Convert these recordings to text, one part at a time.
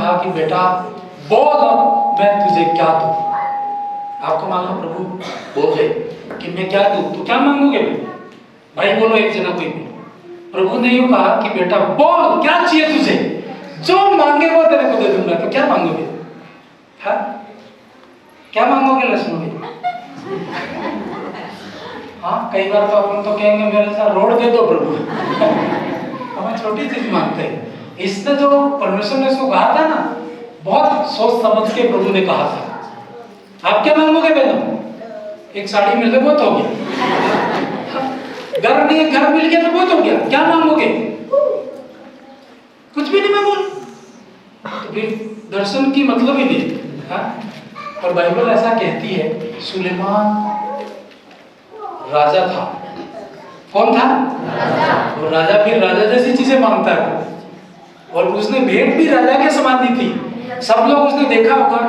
कहा कि बेटा बोल अब मैं तुझे क्या दूं। आपको मालूम प्रभु बोल गए कि मैं क्या दूं, तो क्या मांगोगे भाई बोलो एक जना कोई भी। प्रभु ने यूं कहा कि बेटा बोल क्या चाहिए तुझे, जो मांगे वो तेरे को दे दूंगा। तो क्या मांगोगे? हाँ क्या मांगोगे लक्ष्मण भाई? हाँ कई बार तो अपन तो कहेंगे मेरे साथ रोड दे दो प्रभु। हमें छोटी चीज मांगते हैं। इसने जो परमेश्वर ने उसको कहा था ना, बहुत सोच समझ के प्रभु ने कहा था। आप क्या मांगोगे बहनों? एक साड़ी मिल गई बहुत हो गया, घर नहीं है घर मिल गया तो बहुत हो गया। क्या मांगोगे? कुछ भी नहीं मांगो तो फिर दर्शन की मतलब ही नहीं। हाँ और बाइबल ऐसा कहती है सुलेमान राजा था। कौन था? और राजा फिर राजा जैसी चीजें मांगता है। और उसने भेंट भी राजा के समान दी थी। सब लोग उसने देखा होगा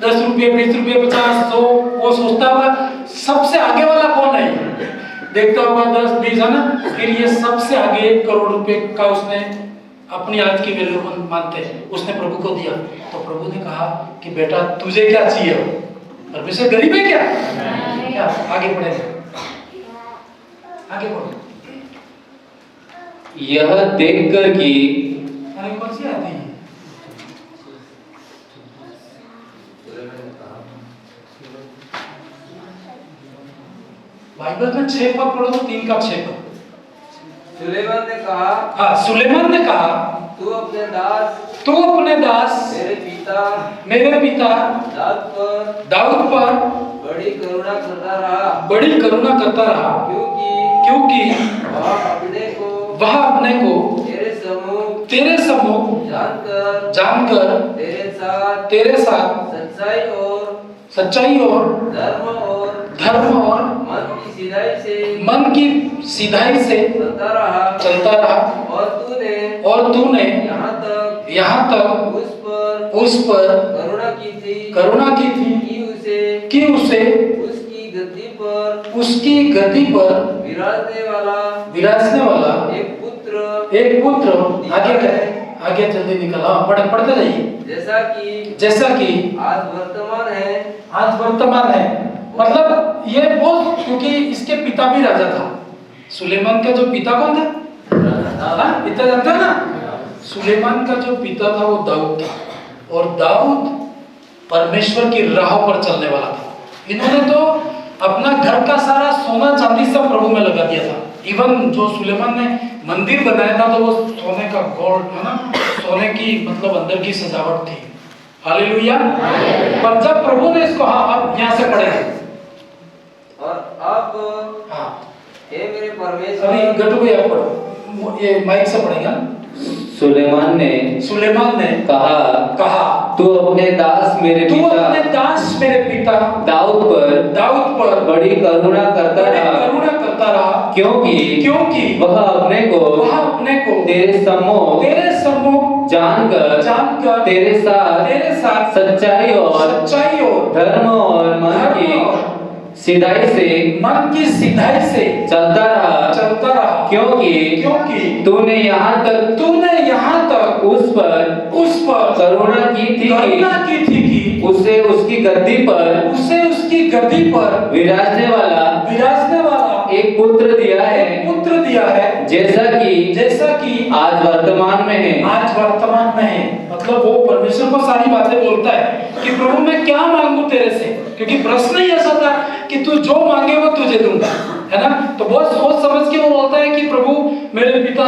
10 रुपये 20 रुपये 50 100, वो सोचता होगा सबसे आगे वाला कौन है, देखता होगा 10 20 है ना, फिर ये सबसे आगे 1 करोड़ रुपए का उसने अपनी आज की वैल्यू मानते हैं उसने प्रभु को दिया। तो प्रभु ने कहा कि बेटा तुझे क्या चाहिए? परमेश्वर गरीब है क्या? आगे बढ़े, आगे बढ़ो। यह देखकर कि अरे कौन सी आती है? बाइबल में 6 पद पढ़ो तो 3 का 6 पद। सुलेमान ने कहा, हाँ सुलेमान ने कहा तू अपने दास मेरे पिता दाऊद पर बड़ी करुणा करता रहा, क्योंकि वह अपने को तेरे सम्मुख जानकर तेरे साथ सच्चाई और धर्म और मन की सीधाई से चलता रहा। और तूने यहाँ तक उस पर करुणा की थी कि उसे उसकी गद्दी पर विराजने वाला एक पुत्र आगे जल्दी निकला पढ़ते जाइए। जैसा कि आज वर्तमान है। मतलब ये बोल क्योंकि इसके पिता भी राजा था। सुलेमान का जो पिता कौन था? पिता जानता है ना? सुलेमान का जो पिता था वो दाऊद था। और दाऊद परमेश्वर की राह पर चलने वाला था। इन्होंने तो अपना घर का सारा सोना चांदी सब प्रभु में लगा दिया था। इवन जो सुलेमान ने मंदिर बनाया था तो वो सोने का गोल्ड है ना, सोने की मतलब अंदर की सजावट थी। हालेलुया। पर जब प्रभु ने इसको अब यहाँ से पढ़े और अब हाँ हे मेरे परमेश्वर, अभी गटू भैया पढ़ो, ये माइक से पढ़ेगा। सुलेमान ने कहा तू अपने दास मेरे पिता दाऊद पर बड़ी करुणा करता रहा, क्योंकि वह अपने को तेरे सम्मुख जानकर तेरे साथ सच्चाई और धर्म और मन की सीधाई से चलता रहा, क्योंकि तूने यहाँ तक उस पर करुणा की थी कि उसे उसकी गद्दी पर विराजने वाला एक पुत्र दिया है, जैसा कि आज वर्तमान में है। मतलब वो परमेश्वर को सारी बातें बोलता है कि प्रभु मैं क्या मांगू तेरे से, क्योंकि प्रश्न ही ऐसा था कि तू जो मांगे वो तुझे दूंगा, है ना। तो बहुत सोच समझ के वो बोलता है कि प्रभु मेरे पिता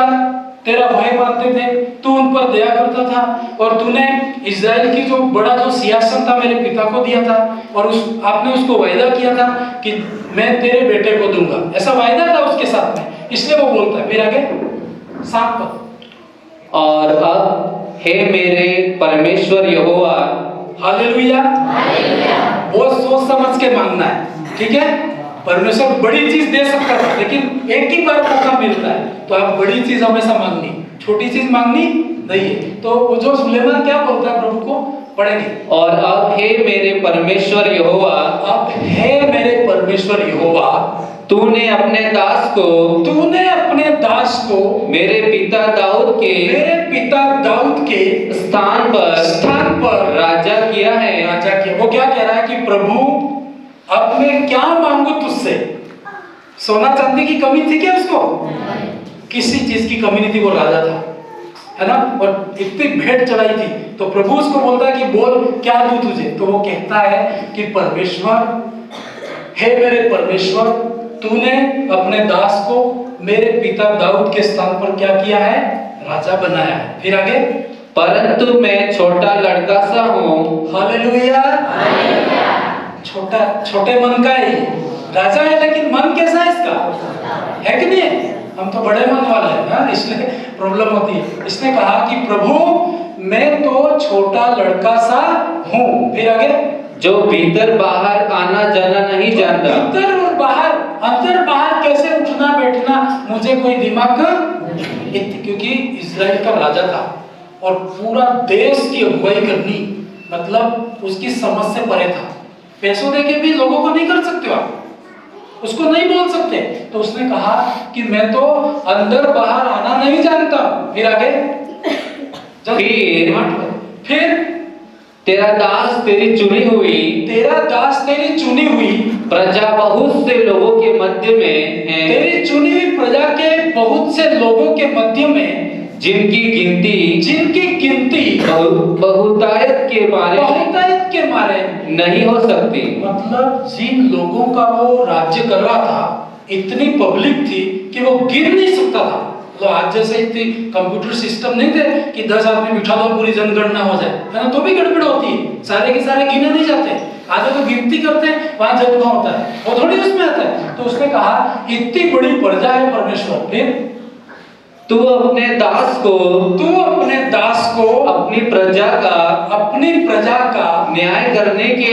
तेरा भय मानते थे, तू उन पर दया करता था, और तूने इजराइल की जो बड़ा जो सिंहासन था मेरे पिता को दिया था, और आपने उसको वायदा किया था कि मैं तेरे बेटे को दूंगा। ऐसा वायदा था उसके साथ में, इसलिए वो बोलता है। फिर आगे 7 पद। और अब हे मेरे परमेश्वर यहोवा, हालेलुया। बहुत सोच समझ के मांगना है, ठीक है। परमेश्वर बड़ी चीज दे सकता है, लेकिन एक ही बार मौका मिलता है, तो आप बड़ी चीज हमेशा मांगनी, छोटी चीज मांगनी नहीं है। तो वो जो सुलेमान क्या बोलता है प्रभु को, पढ़ेंगे। और अब हे मेरे परमेश्वर यहोवा, तूने अपने दास को मेरे पिता दाऊद के स्थान पर राजा किया है। वो क्या कह रहा है कि प्रभु अब मैं क्या मांगू तुझसे? सोना चांदी की कमी थी क्या उसको? किसी चीज की कमी नहीं थी, वो राजा था, है ना, और इतनी भेंट चढ़ाई थी। तो प्रभु उसको बोलता है कि बोल क्या दूं तुझे? तो वो कहता है कि परमेश्वर, हे मेरे परमेश्वर, तूने अपने दास को मेरे पिता दाऊद के स्थान पर क्या किया है? राजा बनाया है। फिर आगे, परंतु मैं छोटा लड़का सा हूँ। हालेलुया। छोटे मन का ही राजा है, लेकिन मन कैसा है इसका? है कि नहीं? हम तो बड़े मन वाले हैं ना, इसलिए प्रॉब्लम होती है। इसने कहा कि प्रभु मैं तो छोटा लड़का सा हूँ। फिर आगे, जो भीतर बाहर आना जाना नहीं जानता। भीतर और बाहर, अंदर बाहर कैसे उठना बैठना मुझे कोई दिमाग, क्योंकि इजराइल का राजा था और पूरा देश की अगुवाई करनी मतलब उसकी समझ से परे था। पैसों देके भी लोगों को नहीं कर सकते आप, उसको नहीं बोल सकते। तो उसने कहा कि मैं तो अंदर बाहर आना नहीं जानता। फिर आगे, फिर तेरा दास तेरी चुनी हुई प्रजा बहुत से लोगों के मध्य में है। तेरी चुनी हुई प्रजा के बहुत से लोगों के मध्य में, जिनकी गिनती बहुतायत के मारे नहीं हो सकती। मतलब जिन लोगों का वो राज्य कर रहा था, इतनी पब्लिक थी कि वो गिन नहीं सकता था। मतलब आज जैसे इतनी कंप्यूटर सिस्टम नहीं थे कि 10 आदमी बिठा दो पूरी जनगणना हो जाए, है ना, तो भी गड़बड़ होती है, सारे के सारे गिने नहीं जाते। आज तो गिनती करते हैं, वहां जनगणना होता है, वो थोड़ी उसमें आता है। तो उसने कहा इतनी बड़ी प्रजा है परमेश्वर, फिर तू अपने दास को अपनी प्रजा का न्याय करने के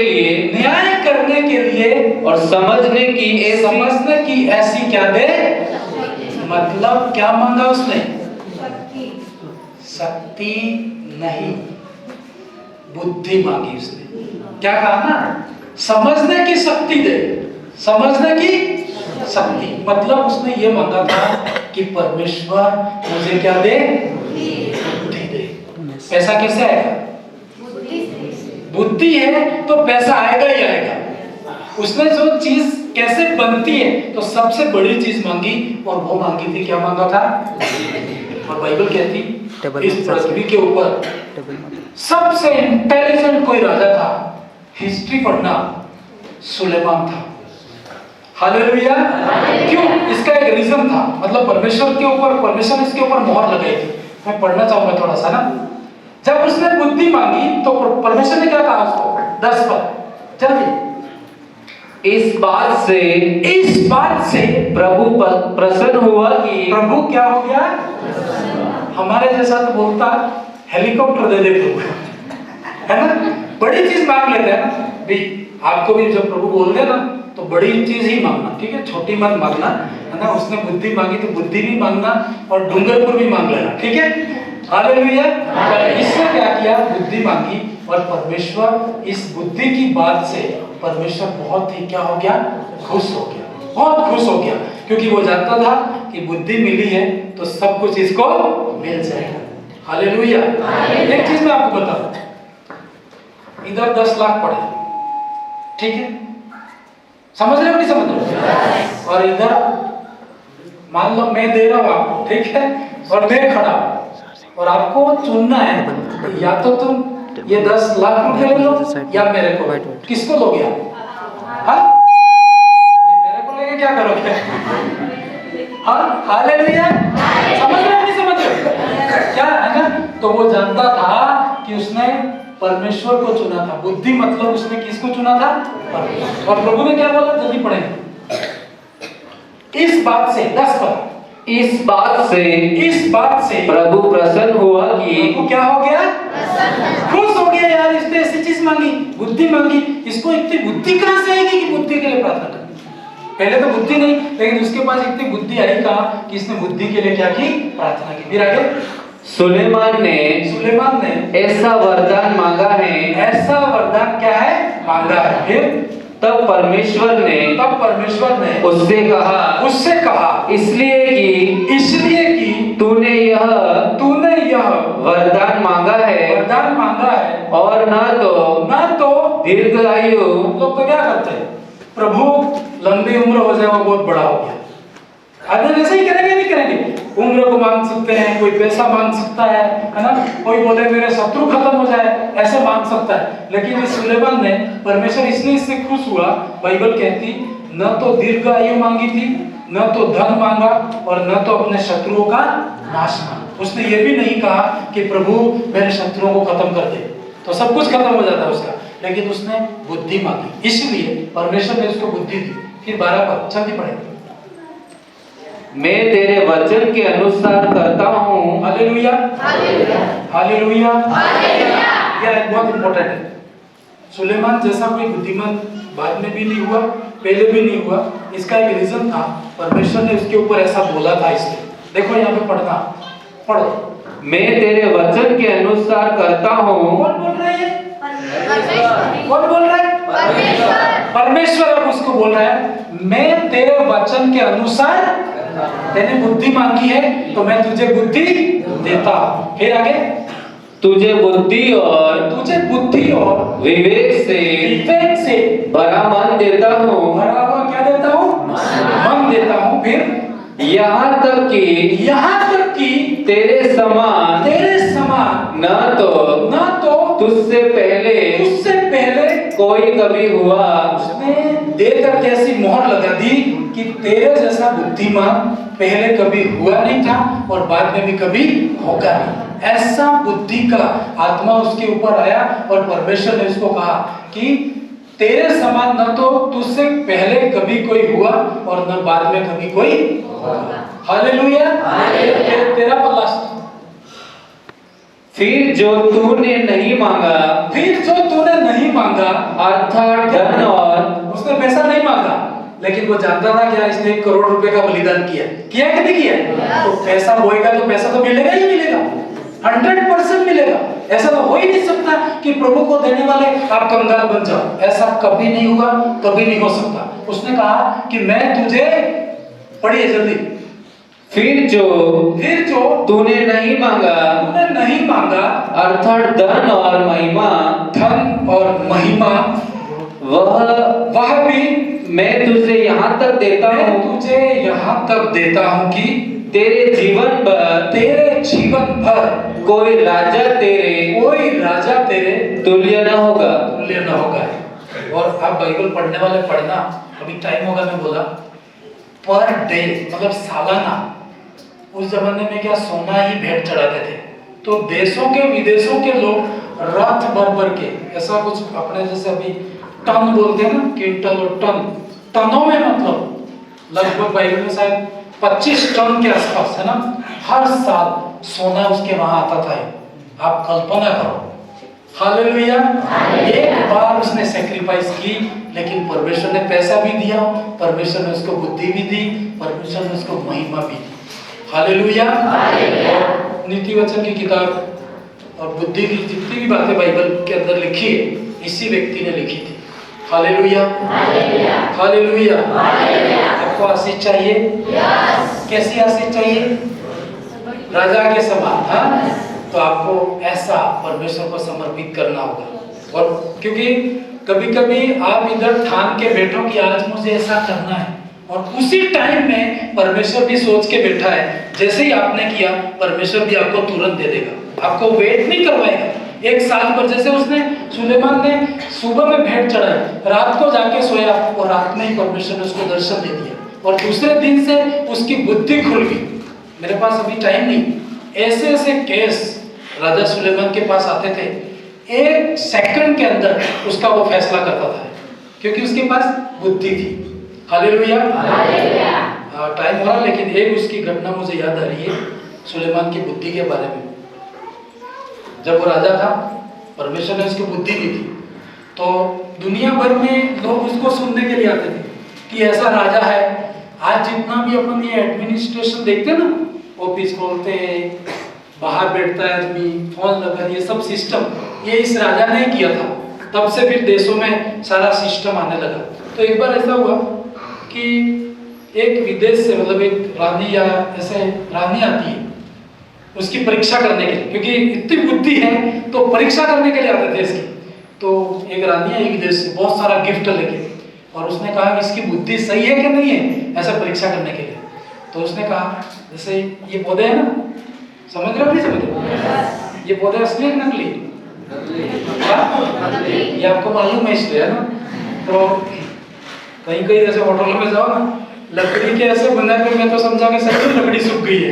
लिए और समझने की ऐसी क्या दे? मतलब क्या मांगा उसने? शक्ति नहीं, बुद्धि मांगी उसने। क्या कहा ना? समझने की शक्ति दे, समझने की शक्ति। मतलब उसने ये मांगा था कि परमेश्वर मुझे क्या दे? बुद्धि दे। पैसा कैसे आएगा? बुद्धि है तो पैसा आएगा ही आएगा। उसने जो चीज कैसे बनती है, तो सबसे बड़ी चीज मांगी, और वो मांगी थी, क्या मांगा था? और बाइबल कहती इस पृथ्वी के ऊपर सबसे इंटेलिजेंट कोई राजा था, हिस्ट्री पढ़ना, सुलेमान था। हालेलुया। क्यों? इसका एक रीजन था, मतलब परमेश्वर इसके ऊपर मोहर लगाई थी। मैं पढ़ना चाहूंगा थोड़ा सा ना। जब उसने बुद्धि मांगी तो परमेश्वर ने क्या कहा उसको? 10 पर जल्दी। इस बात से प्रभु प्रसन्न हुआ कि प्रभु क्या हो गया? हमारे जैसा तो बोलता हेलीकॉप्टर दे दे प्रभु, है ना, बड़ी चीज मांग लेते हैं ना भी। आपको भी जब प्रभु बोल दे ना तो बड़ी चीज ही मांगना, ठीक है, छोटी मत मांगना, है ना। उसने बुद्धि मांगी तो बुद्धि भी मांगना और डूंगरपुर भी मांग लेना, ठीक है। हालेलुया। इसने क्या किया? बुद्धि मांगी, और परमेश्वर इस बुद्धि की बात से परमेश्वर बहुत ही क्या हो गया? खुश हो गया, बहुत खुश हो गया, क्योंकि वो जानता था कि बुद्धि मिली है तो सब कुछ इसको मिल जाएगा। हालेलुया। एक चीज मैं आपको बता दूं, इधर 10 लाख पड़े, ठीक है, समझ रहे हो नहीं समझ रहे? और इधर मान लो मैं दे रहा हूं आपको, ठीक है, और मैं खड़ा और आपको चुनना है, या तो तुम ये 10 लाख रुपए ले लो या मेरे को। किसको लोगे आप? हाँ, मेरे को लेके क्या करोगे? हाँ, हालेलुया। समझ रहे हो नहीं समझ रहे? क्या है ना, तो वो जानता था कि उसने परमेश्वर को चुना था। बुद्धि मतलब उसने किसको चुना था? परमेश्वर। और प्रभु ने क्या बोला? जल्दी पढ़ेंगे। इस बात से 10 पर, इस बात से प्रभु प्रसन्न हुआ कि प्रभु क्या हो गया? खुश हो गया। यार इसने ऐसी चीज मांगी, बुद्धि मांगी, इसको इतनी बुद्धि कहां से आएगी कि बुद्धि के लिए प्रार्थना करनी? पहले तो बुद्धि नहीं, लेकिन उसके पास इतनी बुद्धि आई कहां कि इसने बुद्धि के लिए क्या की? प्रार्थना की। फिर आगे, सुलेमान ने ऐसा वरदान मांगा है। ऐसा वरदान क्या है? मांगा है। फिर तब परमेश्वर ने उससे कहा इसलिए कि तूने यह वरदान मांगा है और न तो दीर्घ आयु। लोग तो क्या करते हैं, प्रभु लंबी उम्र हो जाए, वो बहुत बड़ा हो गया। आदमी ऐसे ही करेंगे, नहीं करेंगे? उम्र को मांग सकते हैं, कोई पैसा मांग सकता है ना? कोई बोले मेरे शत्रु खत्म हो जाए, ऐसे मांग सकता है। लेकिन इस सुलेमान ने, परमेश्वर इससे खुश हुआ। बाइबल कहती न तो दीर्घ आयु मांगी थी, न तो धन मांगा, और न तो अपने शत्रुओं का नाश मांगा। उसने ये भी नहीं कहा कि प्रभु मेरे शत्रुओं को खत्म कर दे, तो सब कुछ खत्म हो जाता है उसका। लेकिन उसने बुद्धि मांगी, इसलिए परमेश्वर ने उसको बुद्धि दी। फिर 12 पर जल्दी पढ़ेंगे। मैं तेरे वचन के अनुसार करता हूँ। हालेलुया, हालेलुया, यह बहुत इंपॉर्टेंट है। सुलेमान जैसा कोई बुद्धिमान बाद में भी नहीं हुआ, पहले भी नहीं हुआ। इसका एक रीजन था, परमेश्वर ने उसके ऊपर ऐसा बोला था। इसलिए देखो यहाँ पे पढ़ो। मैं तेरे वचन के अनुसार करता हूँ। कौन बोल रहा है? कौन बोल रहा है? परमेश्वर अब उसको बोल रहा है, मैं तेरे वचन के अनुसार, तेने बुद्धि मांगी है तो मैं तुझे बुद्धि देता। फिर आगे, तुझे बुद्धि और विवेक से भरा मन देता हूँ। भरा हुआ क्या देता हूँ? मन देता हूँ। फिर यहाँ तक कि तेरे समान न तो तुझसे पहले कोई कभी हुआ। उसने देकर कैसी मोहर लगा दी कि तेरे जैसा बुद्धिमान पहले कभी हुआ नहीं था और बाद में भी कभी होगा नहीं। ऐसा बुद्धि का आत्मा उसके ऊपर आया और परमेश्वर ने उसको कहा कि तेरे समान न तो तुझसे पहले कभी कोई हुआ और न बाद में कभी कोई होगा। हालेलुया। तेरा पर लास्ट, फिर जो तूने नहीं मांगा अर्थात धन, और उसने पैसा नहीं मांगा, लेकिन वो जानता था क्या इसने 1 करोड़ रुपए का बलिदान किया कि नहीं किया? तो पैसा बोएगा तो पैसा तो मिलेगा ही मिलेगा, 100% मिलेगा। ऐसा तो हो ही नहीं सकता कि प्रभु को देने वाले आप कंगाल बन जाओ। ऐसा कभी नहीं हुआ, कभी नहीं हो सकता। उसने कहा कि मैं तुझे, पढ़िए जल्दी, फिर जो तूने नहीं मांगा अर्थात धन और महिमा, वह भी मैं तुझे यहाँ तक देता हूँ कि तेरे जीवन भर कोई राजा तेरे तुल्य न होगा। और आप बाइबल पढ़ने वाले पढ़ना, अभी टाइम होगा मैं बोला, पर डे मतलब सालाना। उस जमाने में क्या सोना ही भेंट चढ़ाते थे, तो देशों के विदेशों के लोग रथ भर के, ऐसा कुछ अपने जैसे अभी टन बोलते हैं ना, क्विंटल और टनों में, मतलब लगभग बाइबल में शायद 25 टन के आसपास है ना, हर साल सोना उसके वहां आता था। आप कल्पना करो। हालेलुया। एक बार उसने सैक्रिफाइस की, लेकिन परमेश्वर ने पैसा भी दिया, परमेश्वर ने उसको बुद्धि भी दी, परमेश्वर ने उसको महिमा भी दी। हालेलुया। और नीति वचन की किताब और बुद्धि की जितनी भी बातें बाइबल के अंदर लिखी है, इसी व्यक्ति ने लिखी थी। Hallelujah, hallelujah. आपको आशीष चाहिए? कैसी आशीष चाहिए? राजा के समान। हाँ, तो आपको ऐसा परमेश्वर को समर्पित करना होगा। और क्योंकि कभी कभी आप इधर ठान के बैठो कि आज मुझे ऐसा करना है, और उसी टाइम में परमेश्वर भी सोच के बैठा है, जैसे ही आपने किया परमेश्वर भी आपको तुरंत दे देगा, आपको वेट नहीं करवाएगा। 1 साल पर, जैसे उसने, सुलेमान ने सुबह में भेंट चढ़ाई, रात को जाके सोया और रात में ही परमेश्वर ने उसको दर्शन दे दिया, और दूसरे दिन से उसकी बुद्धि खुल गई। मेरे पास अभी टाइम नहीं, ऐसे ऐसे केस राजा सुलेमान के पास आते थे, 1 सेकंड के अंदर उसका वो फैसला करता था, क्योंकि उसके पास बुद्धि थी। हालेलुया। टाइम हो रहा, लेकिन एक उसकी घटना मुझे याद आ रही है सुलेमान की बुद्धि के बारे में। जब वो राजा था, परमेश्वर ने उसकी बुद्धि दी थी, तो दुनिया भर में लोग उसको सुनने के लिए आते थे कि ऐसा राजा है। आज जितना भी अपन ये एडमिनिस्ट्रेशन देखते हैं ना, ऑफिस खोलते हैं, बाहर बैठता है आदमी, फोन लगा, ये सब सिस्टम ये इस राजा ने किया था। तब से फिर देशों में सारा सिस्टम आने लगा। तो एक बार ऐसा हुआ कि एक विदेश से मतलब एक रानी या ऐसे रानी आती है उसकी परीक्षा करने के लिए, क्योंकि इतनी बुद्धि है तो परीक्षा करने के लिए आते थे इसकी। तो एक रानी आई विदेश से बहुत सारा गिफ्ट लेके, और उसने कहा कि इसकी बुद्धि सही है कि नहीं है, ऐसा परीक्षा करने के लिए। तो उसने कहा जैसे ये पौधे हैं ना, समझ रहे हो नहीं समझ रहे, ये पौधे असली है नकली? ये आपको मालूम है इसलिए, है ना। तो कहीं कहीं जैसे होटलों में जाओ ना, लकड़ी के ऐसे बना के मैं तो समझा कि सच में लकड़ी सूख गई है।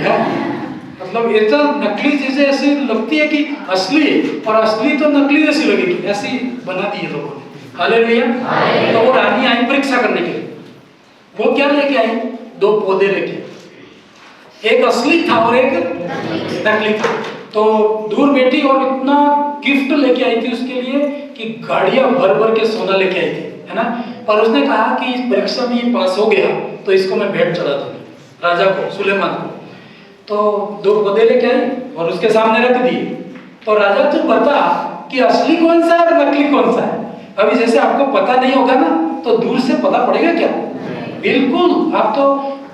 मतलब इतना नकली चीजें ऐसी लगती है कि असली है, और असली तो नकली जैसी लगेगी, ऐसी बना दी है लोगों ने। हालेलुया। तो वो रानी आई परीक्षा करने के लिए। वो क्या लेके आई? 2 पौधे लेके, एक असली था और एक नकली था। तो दूर बैठी और इतना गिफ्ट लेके आई थी उसके लिए कि गाड़ियां भर भर के सोना लेके आई थी, है ना। और उसने कहा कि इस परीक्षा में ये पास हो गया तो इसको मैं भेंट चढ़ा दूंगी राजा को, सुलेमान को। तो 2 पौधे लेके आई और उसके सामने रख दिए। तो राजा तू बता कि असली कौन सा है और नकली कौन सा है। अभी जैसे आपको पता नहीं होगा ना तो दूर से पता पड़ेगा क्या? बिल्कुल। आप तो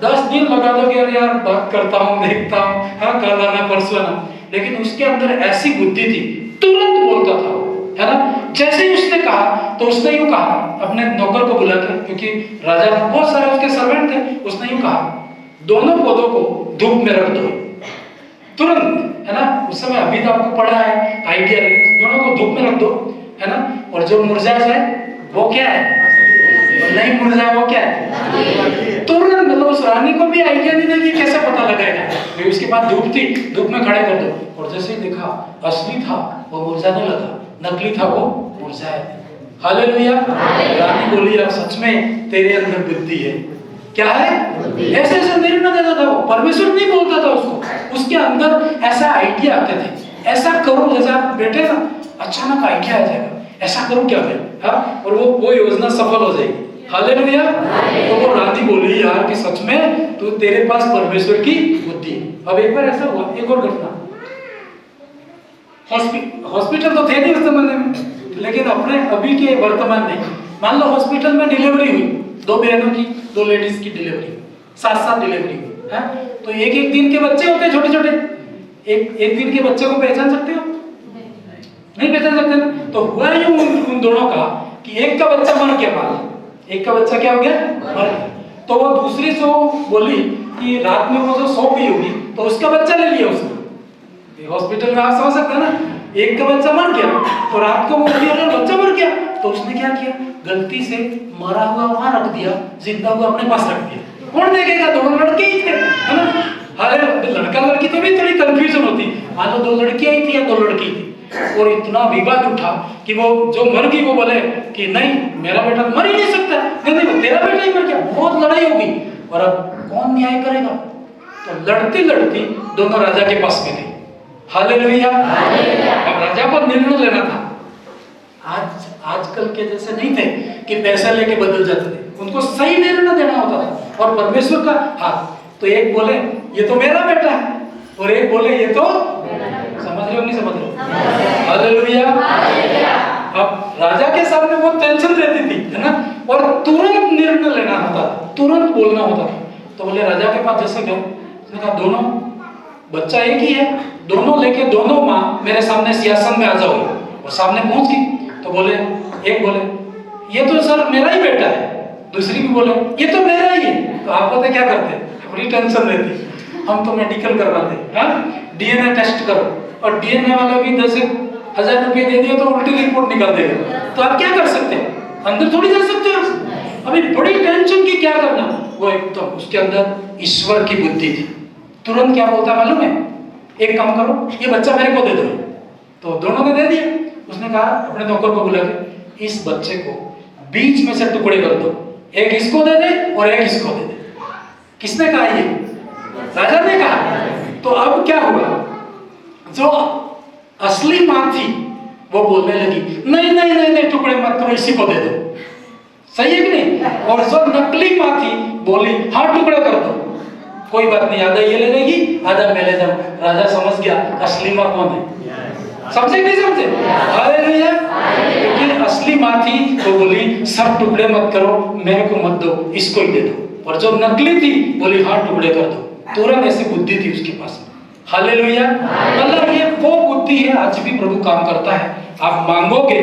10 दिन लगा दोगे, अरे यार बात करता हूँ, देखता हूँ, हाँ कल आना परसों आना। लेकिन उसके अंदर ऐसी बुद्धि थी, तुरंत बोलता था, है ना। जैसे ही उसने कहा तो उसने यूं कहा अपने नौकर को बुला के, क्योंकि राजा बहुत सारे उसके सर्वेंट थे, उसने यूं कहा दोनों पौधों को धूप में रख दो तुरंत, है ना। उस समय अभी तो आपको पढ़ा है आइडिया, लेकिन दोनों को धूप में रख दो, है ना। और जो मुरझा जाए वो क्या है, नहीं मुरझा वो क्या है, तुरंत। मतलब उस रानी को भी आइडिया नहीं था कि कैसे पता लगाएगा। उसके बाद धूप थी, धूप में खड़े कर दो। और जैसे ही देखा असली था वो मुरझाने लगा, नकली था वो मुरझाए। हालेलुया। रानी बोली यार सच में तेरे अंदर बुद्धि है। क्या है? ऐसे ऐसे निर्णय देता था वो, परमेश्वर नहीं बोलता था उसको, उसके अंदर ऐसा आइडिया आते थे। ऐसा करो, जैसे आप बैठे ना अचानक आइडिया आ जाएगा, ऐसा करूं क्या मैं, हाँ, और वो योजना सफल हो जाएगी। हालेलुया। तो वो रानी बोली यार कि सच में तो तेरे पास परमेश्वर की बुद्धि है। अब एक बार ऐसा हुआ, एक और घटना, हॉस्पिटल तो थे नहीं उस जमाने में, लेकिन अपने अभी के वर्तमान में मान लो हॉस्पिटल में डिलीवरी हुई, 2 बहनों की, 2 लेडीज की डिलीवरी, 7 डिलीवरी हुई, है। तो एक दिन के बच्चे होते हैं छोटे छोटे, एक दिन के बच्चे को पहचान सकते हो? नहीं पहचान सकते ना। तो हुआ यूं उन दोनों का कि एक का बच्चा मर गया, मान एक का बच्चा क्या हो गया, मर गया। तो वो दूसरी से बोली कि रात में वो जो सो गई होगी तो उसका बच्चा ले लिया उसने। हॉस्पिटल में आप समझ सकते हैं ना, एक का बच्चा मर गया तो रात को वो बच्चा मर गया, तो उसने क्या किया, गलती से मरा हुआ वहां रख दिया, जिंदा हुआ अपने पास रख दिया। कौन देखेगा? दोनों लड़के ही थे, है ना। अरे लड़का लड़की तो भी थोड़ी कंफ्यूजन होती, मान लो 2 लड़कियां ही थी या 2 लड़की थी, और इतना विवाद उठा कि वो जो मर गई वो बोले कि नहीं मेरा बेटा मर ही नहीं सकता, नहीं तेरा बेटा ही मर गया। बहुत लड़ाई होगी, और अब कौन न्याय करेगा? तो लड़ती लड़ती दोनों राजा के पास में गई। हालेलुया। अब राजा को निर्णय लेना था। आजकल के जैसे नहीं थे कि पैसा लेके बदल जाते थे, उनको सही निर्णय देना होता था, और परमेश्वर का हाथ। तो एक बोले ये तो मेरा बेटा है, और एक बोले ये तो, समझ रहे हो नहीं समझ रहे? हालेलुया। अब राजा के सामने बहुत टेंशन रहती थी, है ना, और तुरंत निर्णय लेना होता था, तुरंत बोलना होता था। तो बोले राजा के पास जैसे गए, उसने कहा दोनों बच्चा एक ही है, दोनों लेके दोनों माँ मेरे सामने सिंहासन में आ जाओ। और सामने पहुंच गई तो बोले, एक बोले ये तो सर मेरा ही बेटा है, दूसरी भी बोले ये तो मेरा ही है। तो आप पता क्या करते, बड़ी टेंशन रहती, हम तो मेडिकल करवाते, हाँ डीएनए टेस्ट करो, और डीएनए वाला भी 10,000 रुपये दे दिए तो उल्टी रिपोर्ट निकाल देगा। तो आप क्या कर सकते हैं, अंदर थोड़ी जा सकते हो। अभी बड़ी टेंशन की क्या करना, वो एकदम उसके अंदर ईश्वर की बुद्धि थी। तुरंत क्या बोलता मालूम है, एक काम करो ये बच्चा मेरे को दे दो। तो दोनों ने दे दिया। उसने कहा अपने नौकर को बुला के इस बच्चे को बीच में से टुकड़े कर दो, एक इसको दे दे और एक इसको दे दे। किसने कहा ये? राजा ने कहा। तो अब क्या हुआ, जो असली मां थी वो बोलने लगी नहीं नहीं नहीं नहीं टुकड़े मत करो, इसी को दे दो। सही है कि नहीं? और जो नकली मां थी बोली हाँ टुकड़े कर दो, कोई बात नहीं, आधा ये ले लेगी आधा मैं ले जाऊं। राजा समझ गया असली मां कौन है। समझे नहीं समझे? हालेलुया। लेकिन असली सात टुकड़े मत करो, मेरे को मत दो, इसको ही दे दो। और जो नकली थी बोली हाँ टुकड़े कर दो, तुरंत ऐसी बुद्धि थी उसके पास में। हालेलुया। मतलब ये वो बुद्धि है, आज भी प्रभु काम करता है। आप मांगोगे